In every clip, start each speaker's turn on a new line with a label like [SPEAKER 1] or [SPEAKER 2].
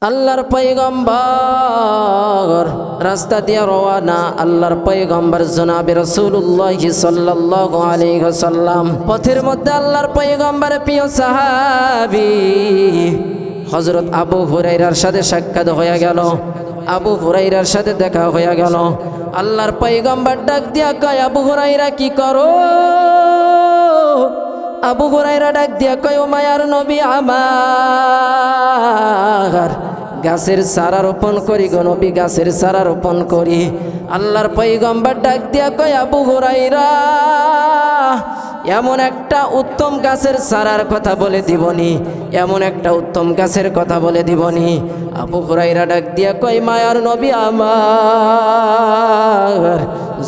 [SPEAKER 1] আল্লাহর পয়গম্বর রাস্তা দিয়ে রওয়ানা। আল্লাহর পয়গম্বর জনাবে রাসূলুল্লাহ সাল্লাল্লাহু আলাইহি ওয়াসাল্লাম পথের মধ্যে আল্লাহর পয়গম্বরের প্রিয় সাহাবী হযরত আবু হুরায়রার সাথে সাক্ষাৎ হয়ে গেল। আবু হুরায়রার সাথে দেখা হয়ে গেল। আল্লাহর পয়গম্বর ডাক দিয়া কয়, আবু হুরায়রা কি করো? আবু হুরায়রা ডাক দিয়া কয়, ও মায়ার নবী আমার, গাছের চারা রোপণ করি গো নবী, গাছের চারা রোপণ করি। আল্লাহর পয়গম্বর ডাক দিয়া কয়, আবু হুরায়রা এমন একটা উত্তম গাছের চারার কথা বলে দিবনি, এমন একটা উত্তম গাছের কথা বলে দিবনি। আবু হুরায়রা ডাক দিয়া কয়, মায়ার নবী আমার,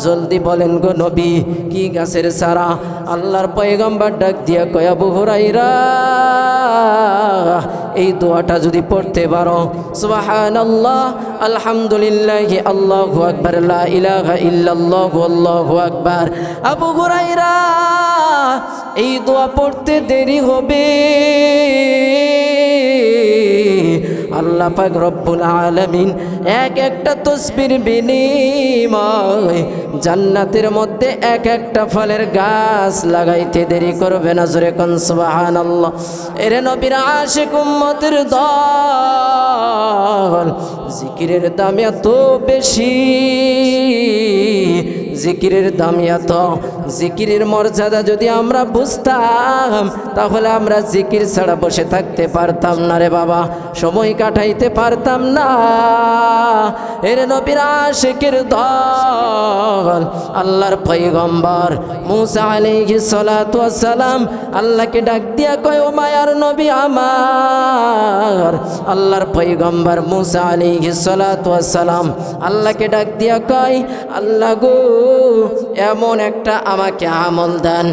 [SPEAKER 1] জলদি বলেন গো নবী, কি গাছের চারা? আল্লাহর পয়গম্বর ডাক দিয়া কয়, আবু হুরায়রা এই দোয়াটা যদি পড়তে পারো, সুবহানাল্লাহ আলহামদুলিল্লাহ আল্লাহু আকবার লা ইলাহা ইল্লাল্লাহু আল্লাহু আকবার। আবু হুরায়রা এই দোয়া পড়তে দেরি হবে, আল্লাহ পাক রব্বুল আলামিন এক একটা তসবির বিনিময় জান্নাতের মধ্যে এক একটা ফলের গাছ লাগাইতে দেরি করবে না। জোরে কোন সুবহানাল্লাহ। এরে নবীর আশিক উম্মতের দল, জিকিরের দাম এত বেশি, জিকিরের দাম এত, জিকিরের মর্যাদা যদি আমরা বুঝতাম তাহলে আমরা জিকির ছাড়া বসে থাকতে পারতাম না রে বাবা, সময় কাটাইতে পারতাম না। এর নবীর আশিকের দল, আল্লাহর পয়গম্বর মুসা আলাইহিস সালাতু ওয়াস সালাম আল্লাহকে ডাক দিয়া কয়, ও মায়ার নবী আমার। আল্লাহর পয়গম্বর মুসা আলাইহিস সালাতু ওয়াস সালাম আল্লাহকে ডাক দিয়া কয়, আল্লাহ গো এমন একটা আমাকে আমল দেন,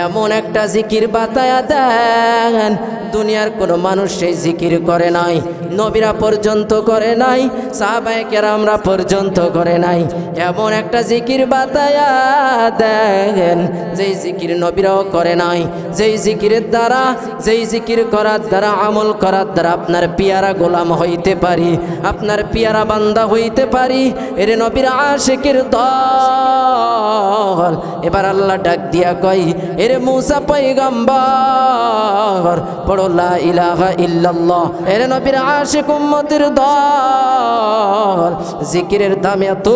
[SPEAKER 1] এমন একটা জিকির বাতায়া দেন, দুনিয়ার কোনো মানুষ সেই জিকির করে নাই, নবীরা পর্যন্ত করে নাই, সাহাবায়ে কেরামরা পর্যন্ত করে নাই। এমন একটা জিকির বাতায়া দেন যেই জিকির নবীরাও করে নাই, যেই জিকিরের দ্বারা, যেই জিকির করার দ্বারা, আমল করার দ্বারা আপনার পিয়ারা গোলাম হইতে পারি, আপনার পিয়ারা বান্দা হইতে পারি। এর নবীর আশিকের দল। এবার আল্লাহ ডাক দিয়া কই, এরে মুসা পয়গম্বর পড়ো লা ইলাহা ইল্লাল্লাহ। এরে নবীর আশিক উম্মতের দল, জিকিরের দাম এত।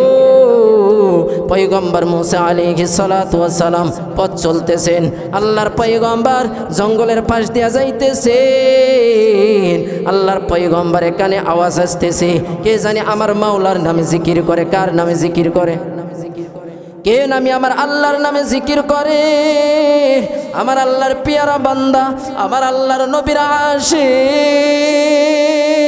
[SPEAKER 1] পয়গম্বর মুসা আলাইহিস সালাতু ওয়াস সালাম পথ চলতেছেন, আল্লাহর পয়গম্বর জঙ্গলের পাশ দিয়া যাইতেছেন। আল্লাহর পয়গম্বরের কানে আওয়াজ আসতেছে, কে জানি আমার মাওলার নামে জিকির করে। কার নামে জিকির করে? কে নামে আমার আল্লাহর নামে জিকির করে? আমার আল্লাহর পিয়ারা বান্দা, আমার আল্লাহর নবীর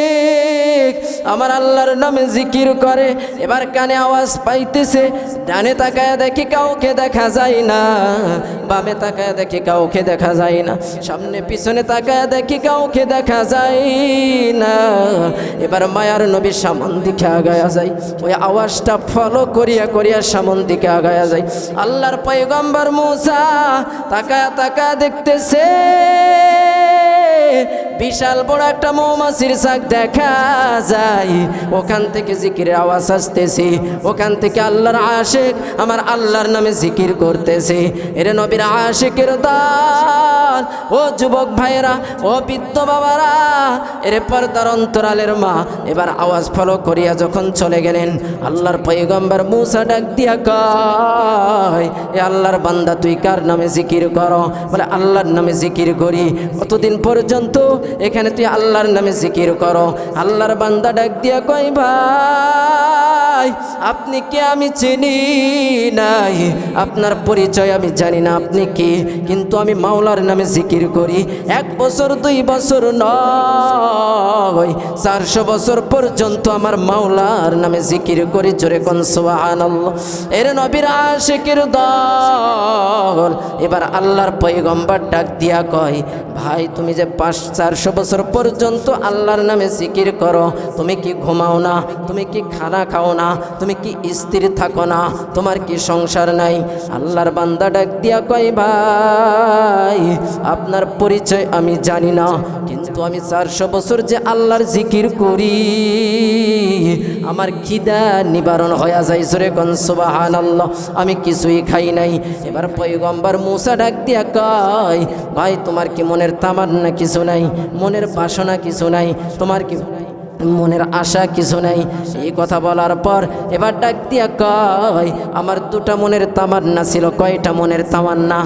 [SPEAKER 1] আশিক আমার আল্লাহর নামে জিকির করে। এবার কানে আওয়াজ পাইতেছে, ডানে তাকায় দেখি কাউকে দেখা যায় না, বামে তাকায় দেখি কাউকে দেখা যায় না, সামনে পিছনে তাকায় দেখি কাউকে দেখা যায় না। এবার মায়ার নবী সামন দিকে আগায়া যায়, ওই আওয়াজটা ফলো করিয়া করিয়া সামন দিকে আগায়া যায়। আল্লাহর পয়গম্বর মুসা তাকায়া তাকায়া দেখতেছে বিশাল বড় একটা মৌমাছির চাক দেখা যায়, ওখান থেকে জিকিরের আওয়াজ আসতেছে, ওখান থেকে আল্লাহর আশিক আমার আল্লাহর নামে জিকির করতেছে। এর নবীর আশিকের দল, ও যুবক ভাইরা, ও বৃদ্ধ বাবারা, এর পর্দার অন্তরালের মা, এবার আওয়াজ ফলো করিয়া যখন চলে গেলেন, আল্লাহর পয়গম্বর মুসা ডাক দিয়া কয়, এ আল্লাহর বান্দা তুই কার নামে জিকির করো? বলে আল্লাহর নামে জিকির করি। কতদিন পর্যন্ত? এখানে তুই আল্লাহর নামে জিকির করো। আল্লাহর বান্দা ডাক দিয়া কয়, ভাই আপনি কে আমি চিনি নাই, আপনার পরিচয় আমি জানি না, আপনি কি, কিন্তু আমি মাওলার নামে জিকির করি। 1 বছর 2 বছর নয়, 400 বছর পর্যন্ত আমার মাওলার নামে জিকির করি। জোরে কোন সুবহানাল্লাহ। এর নবীর আশিকের দল। এবার আল্লাহর পয়গম্বর ডাক দিয়া কয়, ভাই তুমি যে 4 400 বছর পর্যন্ত আল্লাহর নামে জিকির করো, তুমি কি ঘুমাও না? তুমি কি খানা খাও না? তুমি কি স্থির থাকো না? তোমার কি সংসার নাই? আল্লাহর বান্দা ডাক দিয়া কয়, ভাই আপনার পরিচয় আমি জানি না, কিন্তু আমি 400 বছর যে আল্লাহর জিকির করি, আমার খিদা নিবারণ হয়ে যায়। জোরে কোন সুবহানাল্লাহ। আমি কিছুই খাই নাই। এবার পয়গম্বর মুসা ডাক দিয়া কয়, ভাই তোমার কি মনের তামান্না কিছু নাই? মনের বাসনা কিছু নাই? তোমার কি মনের আশা কিছু নাই? এই কথা বলার পর এবার ডাক দিয়া কয়, আমার দুটা মনের তামান্না ছিল। কয়টা মনের তামান্না?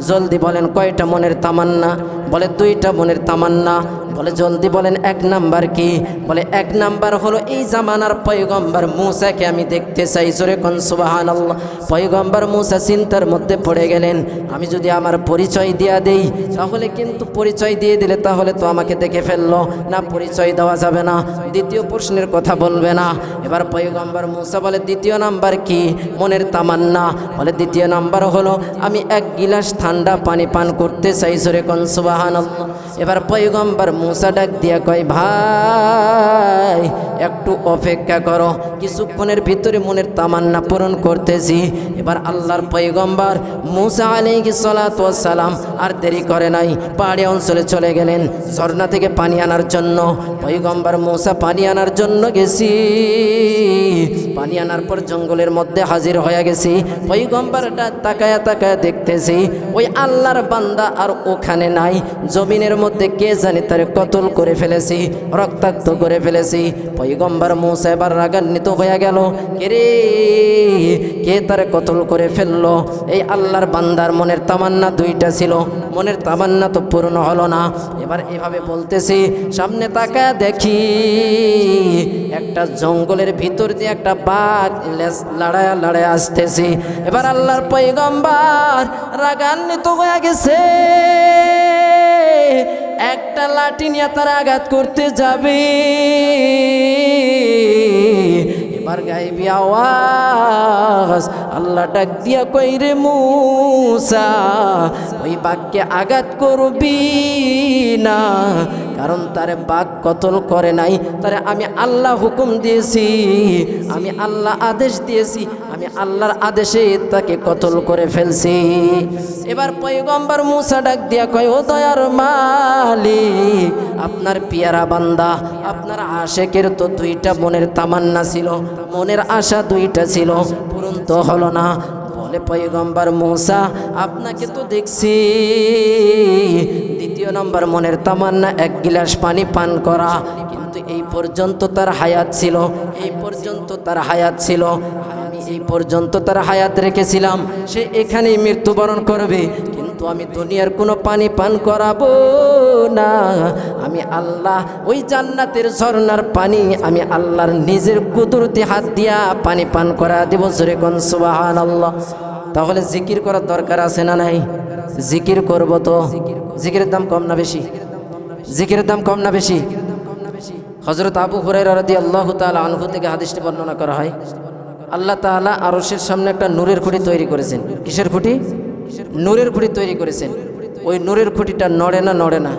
[SPEAKER 1] জলদি বলেন, কয়টা মনের তামান্না? বলে দুইটা মনের তামান্না। বলে জলদি বলেন, এক নাম্বার কি? বলে এক নাম্বার হলো এই জামানার পয়গম্বর মুসাকে আমি দেখতে চাই। জোরে কোন সুবহানাল্লাহ। পয়গম্বর মুসা চিন্তার মধ্যে পড়ে গেলেন, আমি যদি আমার পরিচয় দিয়া দেই তাহলে কিন্তু, পরিচয় দিয়ে দিলে তাহলে তো আমাকে দেখে ফেললো না, পরিচয় দেওয়া যাবে না, দ্বিতীয় প্রশ্নের কথা বলবে না। এবার পয়গম্বর মুসা বলে, দ্বিতীয় নাম্বার কি মনের তামান্না? বলে দ্বিতীয় নাম্বার হলো আমি এক গিলাস ঠান্ডা পানি পান করতে চাই। জোরে কোন সুবহানাল্লাহ। এবার পয়গম্বর মুসা ডাক দিয়া কয়, ভাই একটু অপেক্ষা করো, কিছুক্ষণের ভিতরে মনের তামান্না পূরণ করতেছি। এবার আল্লাহর পয়গম্বর মুসা আলাইহিস সালাতু ওয়াস সালাম আর দেরি করে নাই, পাহাড়ি অঞ্চলে চলে গেলেন ঝর্ণা থেকে পানি আনার জন্য। পয়গম্বর মুসা পানি আনার জন্য গেছি, পানি আনার পর জঙ্গলের মধ্যে হাজির হয়ে গেছি। পয়গম্বরটা তাকায়া তাকায়া দেখতেছি ওই আল্লাহর বান্দা আর ওখানে নাই, জমিনের মধ্যে কে জানি তারে কতল করে ফেলেছি, রক্তাক্ত করে ফেলেছি। পয়গম্বর মুসা এবার রাগান্বিত হয়ে গেল, কে রে, কে তারে কতল করে ফেললো? এই আল্লাহর বান্দার মনের তামান্না দুইটা ছিল, মনের তামান্না তো পূর্ণ হলো না। এবার এভাবে বলতেছি, সামনে তাকায়া দেখি একটা জঙ্গলের ভিতর দিয়ে একটা বাঘ লড়ায়া লড়ায়া আসতেছি। এবার আল্লাহর পয়গম্বর রাগান্বিত হয়ে গেছে, একটা লাঠি নিয়ে তারা আঘাত করতে যাবে। এবার গায়েবী আওয়াজ, আল্লাহ ডাক দিয়া কই, রে মুসা ওই বাঘকে আঘাত করবি না, কারণ তারে বাঘ কতল করে নাই, তারে আমি আল্লাহ হুকুম দিয়েছি, আমি আল্লাহ আদেশ দিয়েছি, আমি আল্লাহর আদেশে তাকে কতল করে ফেলছি। এবার পয়গম্বর মুসা ডাক দিয়া কয়, ও দয়ার মালিক, আপনার পিয়ারা বান্দা, আপনার আশেকের তো দুইটা মনের তামান্না ছিল, মনের আশা দুইটা ছিল, পূরণ তো হলো না। বলে পয়গম্বর মুসা, আপনাকে তো দেখছি দ্বিতীয় নম্বর মনের তামান্না এক গিলাস পানি পান করা, কিন্তু এই পর্যন্ত তার হায়াত ছিল, এই পর্যন্ত তার হায়াত ছিল, আমি এই পর্যন্ত তার হায়াত রেখেছিলাম, সে এখানেই মৃত্যুবরণ করবে, কিন্তু আমি দুনিয়ার কোনো পানি পান করাবো না। আমি আল্লাহ ওই জান্নাতের ঝর্ণার পানি আমি আল্লাহর নিজের কুদরতি হাত দিয়া পানি পান করা দেব। জোরে কোন সুবহানাল্লাহ। তাহলে জিকির করার দরকার আছে না নাই? জিকির করব তো। জিকিরের দাম কম না বেশি? জিকিরের দাম কম না বেশি? হযরত আবু হুরায়রা রাদিয়াল্লাহু তাআলা আনহু থেকে হাদিসটি বর্ণনা করা হয়, আল্লাহ তাআলা আরশের সামনে একটা নূরের খুঁটি তৈরি করেছেন। কিসের খুঁটি? নূরের খুঁটি তৈরি করেছেন। ওই নূরের খুঁটিটা নড়ে না, নড়ে না,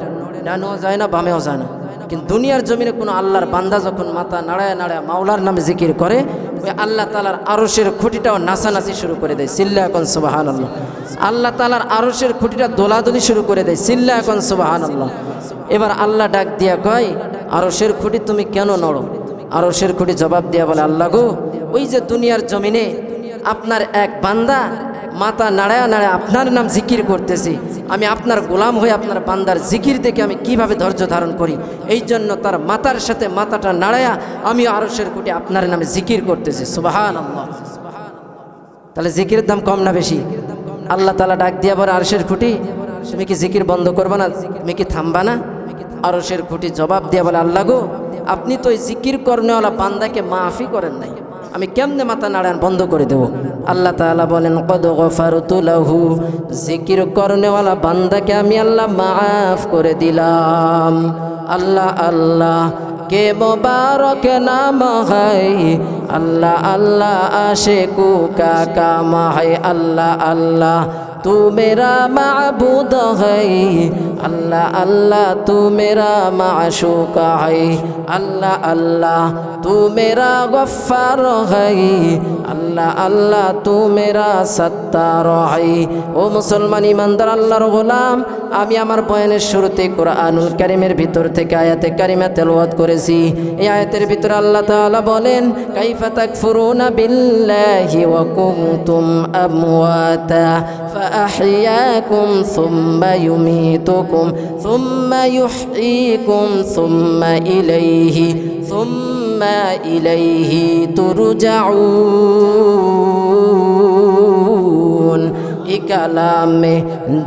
[SPEAKER 1] ডানেও যায় না, বামেও যায় না। কিন্তু দুনিয়ার জমিনে কোনো আল্লাহর বান্দা যখন মাথা নাড়ায় নাড়ায় মাওলার নামে জিকির করে, ওই আল্লাহ তাআলার আরশের খুঁটিটাও নাচানাচি শুরু করে দেয়। চিল্লা এখন সুবহানাল্লাহ। আল্লাহ তাআলার আরশের খুঁটিটা দোলাদুলি শুরু করে দেয়। চিল্লা এখন সুবহানাল্লাহ। এবার আল্লাহ ডাক দিয়া কয়, আরশের খুঁটি তুমি কেন নড়ো? আরশের খুঁটি জবাব দিয়া বলে, আল্লাহ গো, ওই যে দুনিয়ার জমিনে আপনার এক বান্দা মাথা নাড়ায়া নাড়ায় আপনার নাম জিকির করতেছি, আমি আপনার গোলাম হয়ে আপনার বান্দার জিকির দেখে আমি কিভাবে ধৈর্য ধারণ করি, এই জন্য তার মাথার সাথে মাথাটা নাড়ায়া আমি আরশের খুঁটি আপনার নামে জিকির করতেছি। সুবহানাল্লাহ। তাহলে জিকিরের দাম কম না বেশি? আল্লাহ তাআলা ডাক দিয়া বলে, আরশের খুঁটি তুমি কি জিকির বন্ধ করবা না? তুমি কি থামবা না? আরশের খুঁটি জবাব দিয়া বলে, আল্লাহ গো, আপনি তো ওই জিকির করনেওয়ালা বান্দাকে মাফই করেন নাই, আমি কেমনে মাথা নাড়ান বন্ধ করে দেব? আল্লাহ তাআলা বলেন, কদ গফারতু লাহু, জিকির করনেওয়ালা বান্দাকে আমি আল্লাহ মাফ করে দিলাম। আল্লাহ আল্লাহ কে মোবারক নাম হয়, আল্লাহ আল্লাহ আশিকু কা কাম হয়, আল্লাহ আল্লাহ तू मेरा माबूद है, अल्लाह अल्लाह तू मेरा माशूक है, अल्लाह अल्लाह तू मेरा गफ्फार है, अल्लाह अल्लाह तू मेरा सत्तार है। ও মুসলমান ইমানদার আল্লাহর গোলাম, আমি আমার বয়ানের শুরুতে কোরআনুল কারীমের ভিতর থেকে আয়াতে কারিমা তেলাওয়াত করেছি। এই আয়াতের ভিতরে আল্লাহ তাআলা বলেন, কাইফা তাকফুরুনা বিল্লাহি ওয়া কুনতুম আমওয়াতা ফাআহইয়াকুম সুম্মা ইউমীতুকুম সুম্মা ইউহয়ীকুম সুম্মা ইলাইহি তুরজাউন। কালামে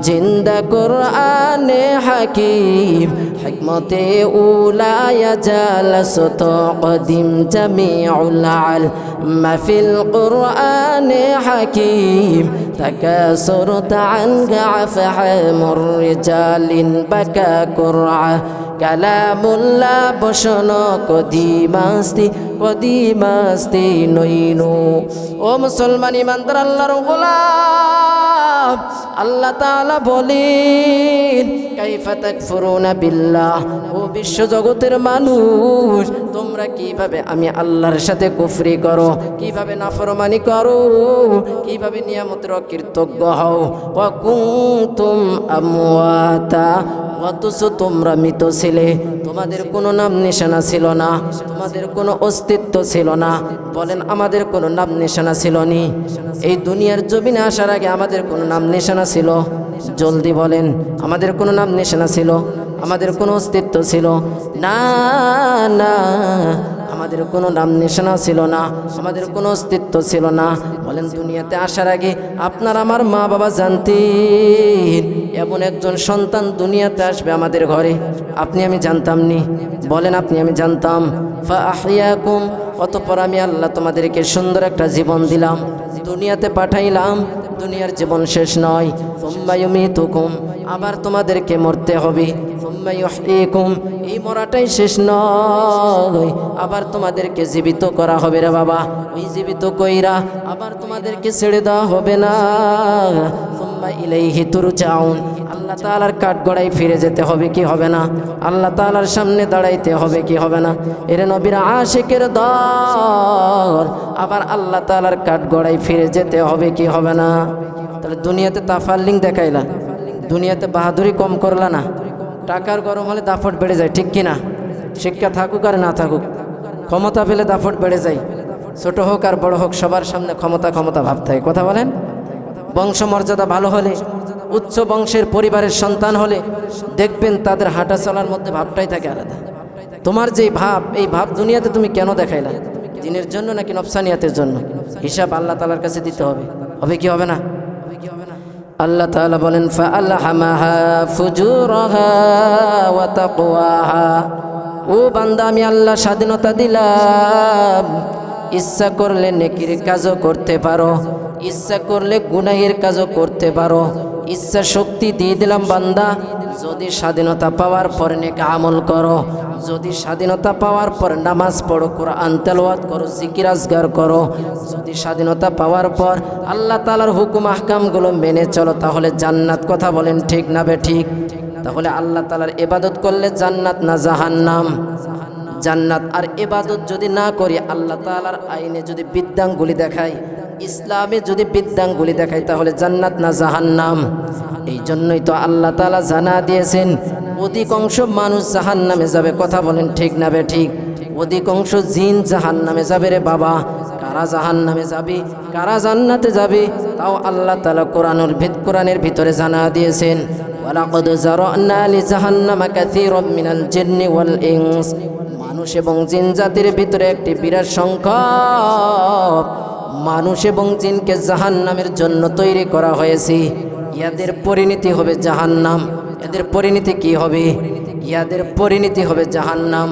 [SPEAKER 1] জিন্দা কুরআনে হাকিম হিকমতে উলায়া জালাসত কদিম জামিউল আলম ফিল কুরআনে হাকিম তাকাসুরত আনকা আফহামুর রিজালিন বাকা কুরআ কালামুল্লাহ বসন কদিমাস্তি নইনু। ও মুসলমান ইমানদার আল্লাহর গোলাম, আল্লাহ তাআলা বলেন, কাইফা তাকফুরুনা বিল্লাহ, ও বিশ্ব জগতের মানুষ, তোমরা কিভাবে আমি আল্লাহর সাথে কুফরি করো, কিভাবে নাফরমানি করো, কিভাবে নিয়ামতের অকৃতজ্ঞ হও। ওয়া কুনতুম আমওয়াতা, অথচ তোমরা মৃত ছিলে, তোমাদের কোনো নাম নিশানা ছিল না, তোমাদের কোনো অস্তিত্ব ছিল না। বলেন, আমাদের কোনো নাম নিশানা ছিল নি? এই দুনিয়ার জমিনে আসার আগে আমাদের কোনো নাম নিশানা ছিল? জলদি বলেন, আমাদের কোনো নাম নিশানা ছিল? আমাদের কোনো অস্তিত্ব ছিল? না না, আমাদের কোনো নাম নিশানা ছিল না, আমাদের কোনো অস্তিত্ব ছিল না। বলেন, দুনিয়াতে আসার আগে আপনার আমার মা বাবা জানতেন এমন একজন সন্তান দুনিয়াতে আসবে আমাদের ঘরে? আপনি আমি জানতাম নি? বলেন, আপনি আমি জানতাম? ফাআহইয়াকুম, অতঃপর আমি আল্লাহ তোমাদেরকে সুন্দর একটা জীবন দিলাম, দুনিয়াতে পাঠাইলাম। দুনিয়ার জীবন শেষ নয়। সুম্মা ইউমীতুকুম, আবার তোমাদেরকে মরতে হবে। সুম্মা ইউহয়ীকুম, এই মরাটাই শেষ নয়, আবার তোমাদেরকে জীবিত করা হবে রে বাবা। ওই জীবিত কইরা আবার তোমাদেরকে ছেড়ে দেওয়া হবে না। সুম্মা ইলাইহি তুরজাউন, আল্লাহ তাআলার কাঠগড়ায় ফিরে যেতে হবে কি হবে না? আল্লাহ তাআলার সামনে দাঁড়াইতে হবে কি হবে না? এরে নবীর আশিকের দল, আবার আল্লাহ তাআলার কাঠগড়ায় ফিরে যেতে হবে কি হবে না? তাহলে দুনিয়াতে তাফাল্লিং দেখাইলা, দুনিয়াতে বাহাদুরি কম করলা না, টাকার গরম হলে দাফট বেড়ে যায়, ঠিক কিনা? শিক্ষা থাকুক আর না থাকুক, ক্ষমতা পেলে দাফট বেড়ে যায়। ছোট হোক আর বড় হোক, সবার সামনে ক্ষমতা ক্ষমতা ভাব থাকে। কথা বলেন, বংশমর্যাদা ভালো হলে, উচ্চ বংশের পরিবারের সন্তান হলে দেখবেন তাদের হাঁটা চলার মধ্যে ভাবটাই থাকে আলাদা। তোমার যেই ভাব, এই ভাব দুনিয়াতে তুমি কেন দেখাইলা? দিনের জন্য নাকি নফসানিয়াতের জন্য? হিসাব আল্লাহ তাআলার কাছে দিতে হবে। হবে কি হবে না? আল্লাহ তাআলা বলেন, ফাআলহামাহা ফুজুরাহা ওয়া তাকওয়াহা, ও বান্দা আমি আল্লাহ স্বাধীনতা দিলাম, ইচ্ছা করলে নেকির কাজও করতে পারো, ইচ্ছা করলে গুনাহের কাজও করতে পারো। ইচ্ছা শক্তি দিয়ে দিলাম বান্দা, যদি স্বাধীনতা পাওয়ার পর নেক আমল করো, যদি স্বাধীনতা পাওয়ার পর নামাজ পড়ো, কোরআন তেলাওয়াত করো, জিকির আজগার করো, যদি স্বাধীনতা পাওয়ার পর আল্লাহ তাআলার হুকুম আহকামগুলো মেনে চলো, তাহলে জান্নাত। কথা বলেন, ঠিক না বে ঠিক? তাহলে আল্লাহ তাআলার ইবাদত করলে জান্নাত না জাহান্নাম? জান্নাত। আর ইবাদত যদি না করি, আল্লাহ তাআলার আইনে যদি বিদ্যাঙ্গুলি দেখাই, ইসলামে যদি বিদ্যাঙ্গুলি দেখাই, তাহলে জান্নাত না জাহান্নাম? এই জন্যই তো আল্লাহ তাআলা জানা দিয়েছেন অধিকাংশ মানুষ জাহান্নামে যাবে। কথা বলেন, ঠিক না বে ঠিক? অধিকাংশ জিন জাহান্নামে যাবে রে বাবা। কারা জাহান্নামে যাবে, কারা জান্নাতে যাবে, তাও আল্লাহ তাআলা কোরআনের ভিতরে জানা দিয়েছেন। ওয়ালাকাদ যারানা লিজাহান্নামা কাসীরাম মিনাল জিন্নি ওয়াল ইনস, মানুষ এবং জিন জাতির ভিতরে একটি বিরাট সংখ্যক মানুষ এবং জিনকে জাহান্নামের জন্য তৈরি করা হয়েছে। ইয়াদের পরিণতি হবে জাহান্নাম। এদের পরিণতি কি হবে? ইয়াদের পরিণতি হবে জাহান্নাম।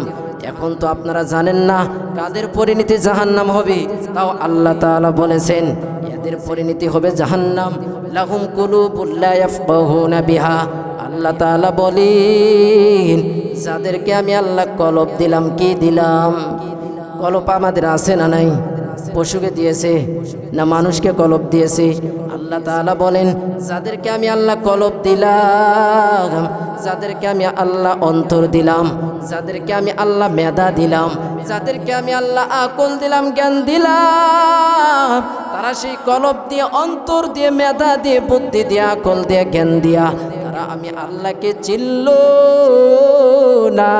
[SPEAKER 1] এখন তো আপনারা জানেন না কাদের পরিণতি জাহান্নাম হবে, তাও আল্লাহ তাআলা বলেছেন ইয়াদের পরিণতি হবে জাহান্নাম। লাহুম কুলুবুন লা ইয়াফকাহুনা বিহা, আল্লাহ তাআলা বলেন যাদেরকে আমি আল্লাহ কলব দিলাম। কি দিলাম? কলব আমাদের আছে না নাই? পশুকে দিয়েছে না মানুষকে কলব দিয়েছে? আল্লাহ তাআলা বলেন, যাদেরকে আমি আল্লাহ কলব দিলাম, যাদেরকে আমি আল্লাহ অন্তর দিলাম, যাদেরকে আমি আল্লাহ মেধা দিলাম, যাদেরকে আমি আল্লাহ আকল দিলাম, জ্ঞান দিলাম, তারা সেই কলব দিয়ে, অন্তর দিয়ে, মেধা দিয়ে, বুদ্ধি দিয়ে, আকল দিয়ে, জ্ঞান দিয়া তারা আমি আল্লাহকে চিনল না,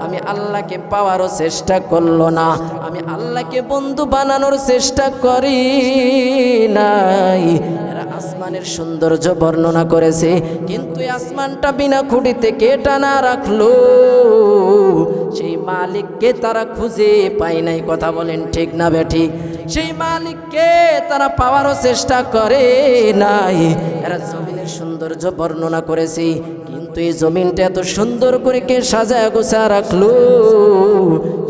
[SPEAKER 1] আমি আল্লাহকে পাওয়ারও চেষ্টা করলো না, আমি আল্লাহকে বন্ধু বানানোর চেষ্টা করি নাই। এরা আসমানের সৌন্দর্য বর্ণনা করেছে, কিন্তু এই আসমানটা বিনা খুঁটিতে কে টানা রাখলো? সেই মালিককে তারা খুঁজে পায় নাই। কথা বলেন ঠিক না বেঠিক? সেই মালিককে তারা পাওয়ারও চেষ্টা করে নাই। এরা জমিনের সৌন্দর্য বর্ণনা করেছে, কিন্তু এই জমিনটা এত সুন্দর করে কে সাজায় গোছা রাখলো?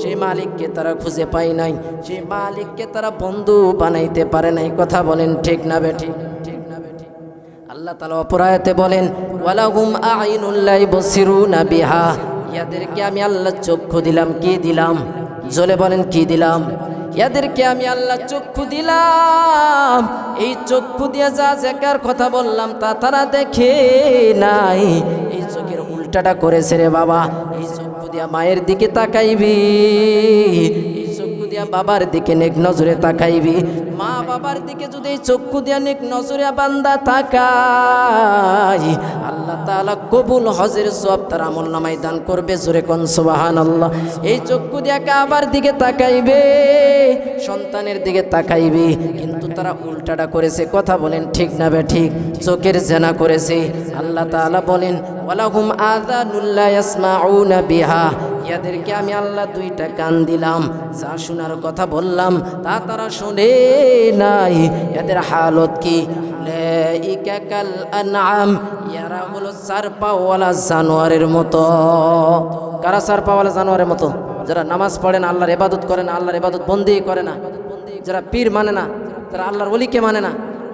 [SPEAKER 1] সেই মালিককে তারা খুঁজে পায় নাই, সেই মালিককে তারা বন্ধু বানাইতে পারে নাই। কথা বলেন ঠিক না বেঠিক? আল্লাহ তাআলা অপর আয়াতে বলেন, ওয়ালাহুম আ'ইনুন লা ইবসিরুনা বিহা, ইয়াদেরকে আমি আল্লাহ চক্ষু দিলাম। কি দিলাম? জলে বলেন কি দিলাম? ইয়াদেরকে আমি আল্লাহ চক্ষু দিলাম। এই চক্ষু দিয়ে যা দেখার কথা বললাম তা তারা দেখে নাই। এই চোখের উল্টাটা করেছে রে বাবা। এই চক্ষু দিয়া মায়ের দিকে তাকাইবি, এই চক্ষু দিয়া বাবার দিকে নেক নজরে তাকাইবি। মা বাবার দিকে যদি এই চক্ষু দিয়া নেক নজরে বান্দা তাকাই, আল্লাহ তাআলা কবুল হজের সওয়াব তার আমলনামায় দান করবে। জোরে কোন সুবহানাল্লাহ। এই চক্ষু দিয়া কাবার দিকে তাকাইবে, সন্তানের দিকে তাকাইবে, কিন্তু তারা উল্টাটা করেছে। কথা বলেন ঠিক না বেঠিক? চোখের জেনা করেছে। আল্লাহ তাআলা বলেন, ওয়ালাহুম আযানুল লা ইয়াসমাউনা বিহা, ইয়াদেরকে আমি আল্লাহ দুইটা কান দিলাম, যা শোনার কথা বললাম তা তারা শোনে নাই। এদের হালত কি? উলাইকা কাল আনআম, ইয়ারা হলো চার পাওয়ালা জানোয়ারের মতো। কারা চার পাওয়ালা জানোয়ারের মতো? যারা নামাজ পড়ে না, আল্লাহর ইবাদত করে না, আল্লাহর ইবাদত বন্দি করে না, যারা পীর মানে না, যারা আল্লাহর ওলিকে মানে না,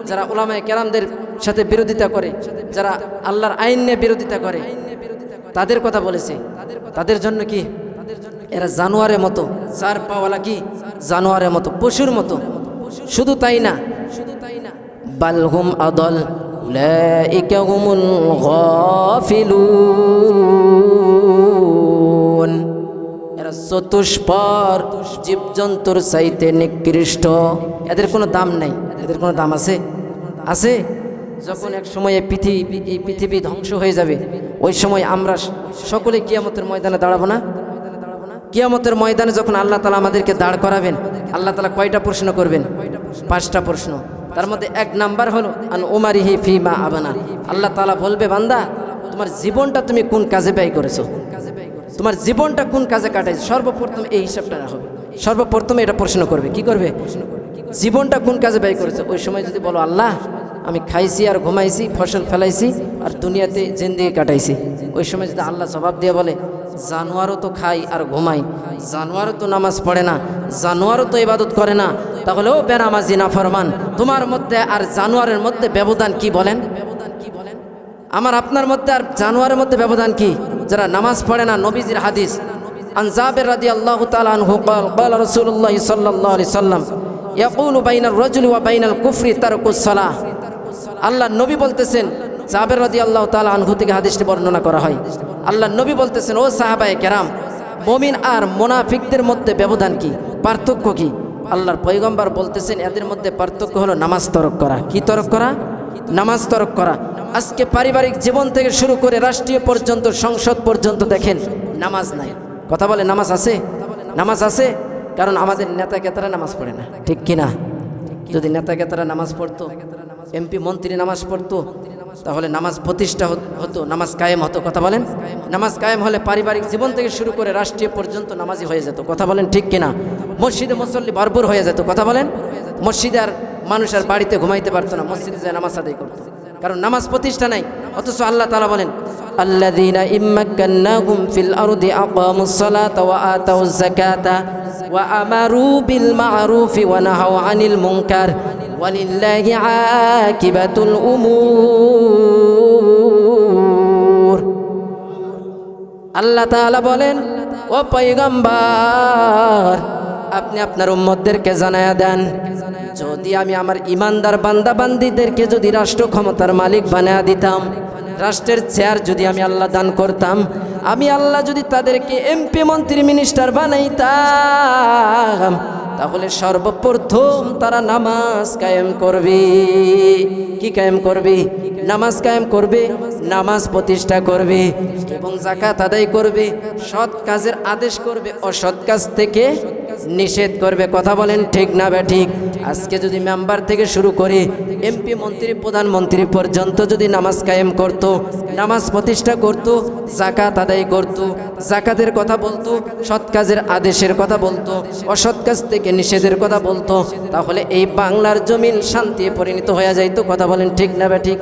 [SPEAKER 1] যারা উলামায়ে কেরামদের সাথে বিরোধিতা করে, যারা আল্লাহর আইন নিয়ে বিরোধিতা করে, তাদের কথা বলেছে। তাদের জন্য কি? এরা জানোয়ারের মতো, চার পাওয়ালা কি? জানোয়ারের মতো, পশুর মতো। শুধু তাই না, বাল হুম আদল, উলাইকা হুমুল গাফিলুন, এরা চতুষ্পর জীবজন্তুর চাইতে নিকৃষ্ট। এদের কোনো দাম নাই। এদের কোনো দাম আছে? আছে? যখন এক সময় এই পৃথিবী ধ্বংস হয়ে যাবে, ওই সময় আমরা সকলে কিয়ামতের ময়দানে দাঁড়াবো না? কিয়ামতের ময়দানে যখন আল্লাহ তাআলা আমাদেরকে দাঁড় করাবেন, আল্লাহ তাআলা কয়টা প্রশ্ন করবেন? 5টা প্রশ্ন। তার মধ্যে 1 নাম্বার হলো আন উমারিহি ফিমা আবানা। আল্লাহ তাআলা বলবে, বান্দা তোমার জীবনটা তুমি কোন কাজে ব্যয় করেছো? তোমার জীবনটা কোন কাজে কাটাইছো? সর্বপ্রথম এই হিসাবটা হবে। সর্বপ্রথমে এটা প্রশ্ন করবে। কি করবে? জীবনটা কোন কাজে ব্যয় করেছো? ওই সময় যদি বলো, আল্লাহ আমি খাইছি আর ঘুমাইছি, ফসল ফেলাইছি আর দুনিয়াতে জিন্দেগি কাটাইছি, ওই সময় যদি আল্লাহ জবাব দিয়ে বলে, জানোয়ারও তো খাই আর ঘুমাই, জানোয়ারও তো নামাজ পড়ে না, জানোয়ারও তো ইবাদত করে না, তাহলে ও বেনামাজি নাফরমান, তোমার মধ্যে আর জানোয়ারের মধ্যে ব্যবধান কি বলেন? আমার আপনার মধ্যে আর জানোয়ারের মধ্যে ব্যবধান কি? যারা নামাজ পড়ে না। নবীজির হাদিস, আন জাবির রাদিয়াল্লাহু তাআলা আনহু قال قال رسول الله صلى الله عليه وسلم يقول بين الرجل وبين الكفر ترك الصلاة। আল্লাহ নবী বলতেছেন, জাবির রাদিয়াল্লাহু তাআলা আনহু থেকে হাদিসটি বর্ণনা করা হয়। আল্লাহ নবী বলতেছেন, ও সাহাবায়ে কেরাম, মুমিন আর মুনাফিকদের মধ্যে ব্যবধান কি, পার্থক্য কি? আল্লাহর পয়গম্বর বলতেছেন, এদের মধ্যে পার্থক্য হলো নামাজ তরক করা। কি তরক করা? নামাজ তরক করা। আজকে পারিবারিক জীবন থেকে শুরু করে রাষ্ট্রীয় পর্যন্ত, সংসদ পর্যন্ত দেখেন নামাজ নাই। কথা বলে নামাজ আছে? নামাজ আছে, কারণ আমাদের নেতা কেতারা নামাজ পড়ে না। ঠিক কিনা? যদি নেতা কেতারা নামাজ পড়তো, এমপি মন্ত্রী নামাজ পড়তো, তাহলে নামাজ প্রতিষ্ঠা হতো, নামাজ কায়েম হতো। কথা বলেন? নামাজ কায়েম হলে পারিবারিক জীবন থেকে শুরু করে রাষ্ট্রীয় পর্যন্ত নামাজি হয়ে যেত। কথা বলেন ঠিক কিনা? মসজিদে মুসল্লি ভরপুর হয়ে যেত। কথা বলেন? মসজিদে আর মানুষ আর বাড়িতে ঘুমাইতে পারতো না, মসজিদে যায় নামাজ আদায় করতো, কারণ নামাজ প্রতিষ্ঠা নাই। অথচ আল্লাহ তাআলা বলেন, আল্লাযীনা ইম্মাক্কান্নাহুম ফিল আরদি আকামুস সালাতা ওয়া আতাউজ যাকাতা ওয়া আমারু বিল মা'রুফি ওয়া নাহাউ আনিল মুনকার ওয়ালিল্লাহি আকিবাতুল উমুর। আল্লাহ তাআলা বলেন, ও পয়গম্বর, আপনি আপনি আপনার উম্মতদেরকে জানায়া দেন, যদি আমি আমার ইমানদার বান্দা বান্দিদেরকে যদি রাষ্ট্র ক্ষমতার মালিক বানায়া দিতাম, রাষ্ট্রের চেয়ার যদি আমি আল্লাহ দান করতাম, আমি আল্লাহ যদি তাদেরকে এমপি মন্ত্রী মিনিস্টার বানাইতাম, তাহলে সর্বপ্রথম তারা নামাজ কায়েম করবে। কি কায়েম করবে? নামাজ কায়েম করবে, নামাজ প্রতিষ্ঠা করবে এবং যাকাত আদায় করবে, সৎ কাজের আদেশ করবে, অসৎ কাজ থেকে নিষেধ করবে। কথা বলেন ঠিক না ঠিক? আজকে যদি মেম্বার থেকে শুরু করে এমপি মন্ত্রী প্রধানমন্ত্রী পর্যন্ত যদি নামাজ কায়েম করত, নামাজ প্রতিষ্ঠা করত, যাকাত আদায় করত, যাকাতের কথা বলতো, সৎ কাজের আদেশের কথা বলতো, অসৎ কাজ থেকে নিষেধের কথা বলতো, তাহলে এই বাংলার জমিন শান্তি পরিণত হয়ে যাইতো। কথা বলেন ঠিক না ঠিক?